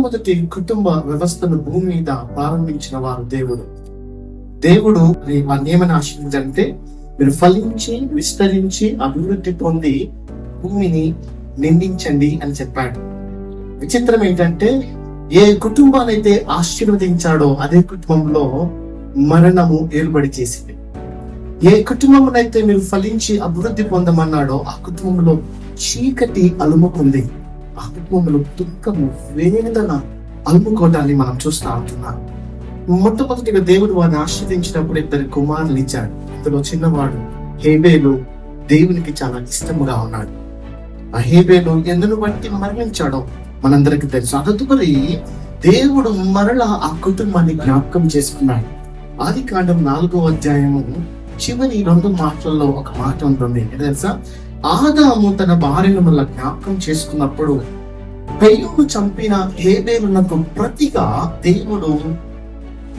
మొట్టమొదటి కుటుంబ వ్యవస్థను భూమి మీద ప్రారంభించిన వారు దేవుడు వారిని ఏమని ఆశించాలంటే, మీరు ఫలించి విస్తరించి అభివృద్ధి పొంది భూమిని నిందించండి అని చెప్పాడు. విచిత్రం ఏంటంటే, ఏ కుటుంబానైతే ఆశీర్వదించాడో అదే కుటుంబంలో మరణము ఏర్పడి చేసింది. ఏ కుటుంబంనైతే మీరు ఫలించి అభివృద్ధి పొందమన్నాడో ఆ కుటుంబంలో చీకటి అలుముకుంది. ఆ కుటుంబంలో దుఃఖము, వేదన అలుముకోవడాన్ని మనం చూస్తూ ఉంటున్నాం. మొట్టమొదటిగా దేవుడు వారిని ఆశీర్వదించినప్పుడు 2 కుమారులు ఇచ్చాడు. అందులో చిన్నవాడు హేబేలు దేవునికి చాలా ఇష్టముగా ఉన్నాడు. ఆ హేబేలు ఎందును బట్టి మరణించాడో మనందరికి తెలుసు. తదుపరి దేవుడు మరలా ఆ కుటుంబాన్ని జ్ఞాపకం చేసుకున్నాడు. ఆదికాండం 4వ అధ్యాయము చివరి 2 మాటలలో ఒక మాట ఉంటుంది. తెలుసా? ఆదాము తన భార్యను వల్ల జ్ఞాపకం చేసుకున్నప్పుడు కయ్యూను చంపిన హేబేలునకు ప్రతిగా దేవుడు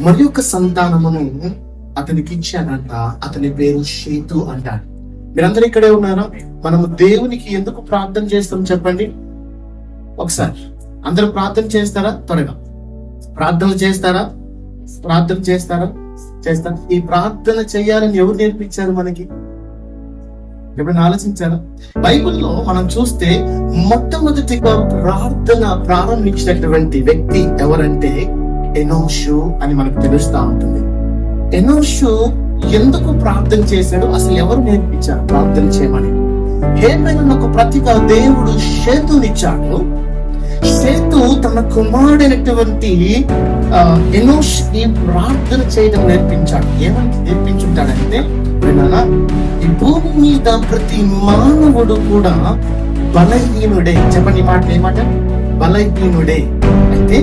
మరి యొక్క సంతానమును అతనికి ఇచ్చాడంట. అతని పేరు షేతు అంటాడు. మీరందరూ ఇక్కడే ఉన్నారా? మనము దేవునికి ఎందుకు ప్రార్థన చేస్తాం చెప్పండి ఒకసారి. అందరూ ప్రార్థన చేస్తారా? త్వరగా ప్రార్థనలు చేస్తారా? చేస్తారు. ఈ ప్రార్థన చేయాలని ఎవరు నేర్పించారు మనకి? ఎప్పుడైనా ఆలోచించారా? బైబిల్లో మనం చూస్తే మొట్టమొదటిగా ప్రార్థన ప్రారంభించినటువంటి వ్యక్తి ఎవరంటే ఎనోషు అని మనకు తెలుస్తా ఉంటుంది. ఎనోషు ఎందుకు ప్రార్థన చేశాడు? అసలు ఎవరు నేర్పించారు ప్రార్థన చేయమని? హేబేలునకు ప్రతిగా దేవుడు షేతునిచ్చాడు. షేతు తన కుమారుడైనటువంటి ఎనోష్ కి ప్రార్థన చేయడం నేర్పించాడు. ఏమని నేర్పించుంటాడంటే, ఈ భూమి మీద ప్రతి మానవుడు కూడా బలహీనుడే. చెప్పండి మాట, ఏమాట? బలహీనుడే. అయితే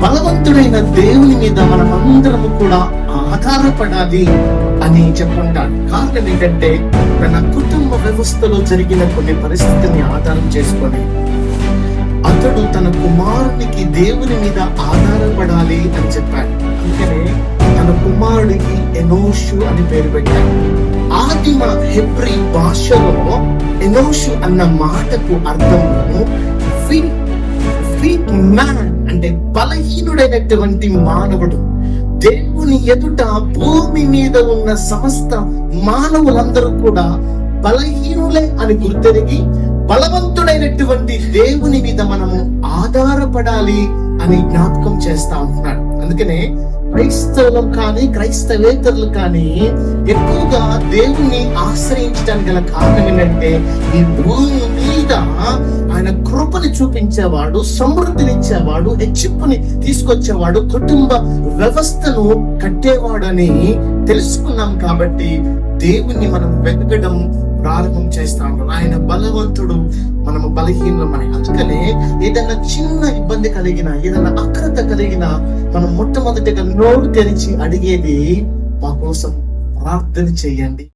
బలవంతుడైన దేవుని మీద మనం అందరము కూడా ఆధారపడాలి అని చెప్పుకుంటాడు. కారణం ఏంటంటే, తన కుటుంబ వ్యవస్థలో జరిగిన కొన్ని పరిస్థితిని ఆధారం చేసుకొని అతడు తన కుమారునికి దేవుని మీద ఆధారపడాలి అని చెప్పాడు. అందుకనే తన కుమారుడికి ఎనోషు అని పేరు పెట్టాడు. ఆదిమ హెబ్రీ భాషలో ఎనోషు అన్న మాటకు అర్థము వీక్ మ్యాన్, అంటే బలహీనుడైనటువంటి మానవుడు. దేవుని ఎదుట భూమి మీద ఉన్న సమస్త మానవులందరూ కూడా బలహీనులే అని గుర్తెరిగి బలవంతుడైనటువంటి దేవుని మీద మనము ఆధారపడాలి అని జ్ఞాపకం చేస్తా ఉంటున్నాడు. అందుకనే క్రైస్తవులు కానీ క్రైస్తవేతరులు కానీ ఎక్కువగా దేవుని ఆశ్రయించడానికి గల కారణం ఏంటంటే, ఈ భూమి మీద ఆయన కృపని చూపించేవాడు, సమృద్ధినిచ్చేవాడు, హెచ్చింపుని తీసుకొచ్చేవాడు, కుటుంబ వ్యవస్థను కట్టేవాడు అని తెలుసుకున్నాం. కాబట్టి దేవుణ్ణి మనం వెతకడం ప్రారంభం చేస్తా ఉంటాం. ఆయన బలవంతుడు, మనము బలహీనమని. అందుకనే ఏదైనా చిన్న ఇబ్బంది కలిగినా, ఏదైనా అక్రత కలిగినా మనం మొట్టమొదటిగా నోరు తెరిచి అడిగేది, మా కోసం ప్రార్థన చేయండి.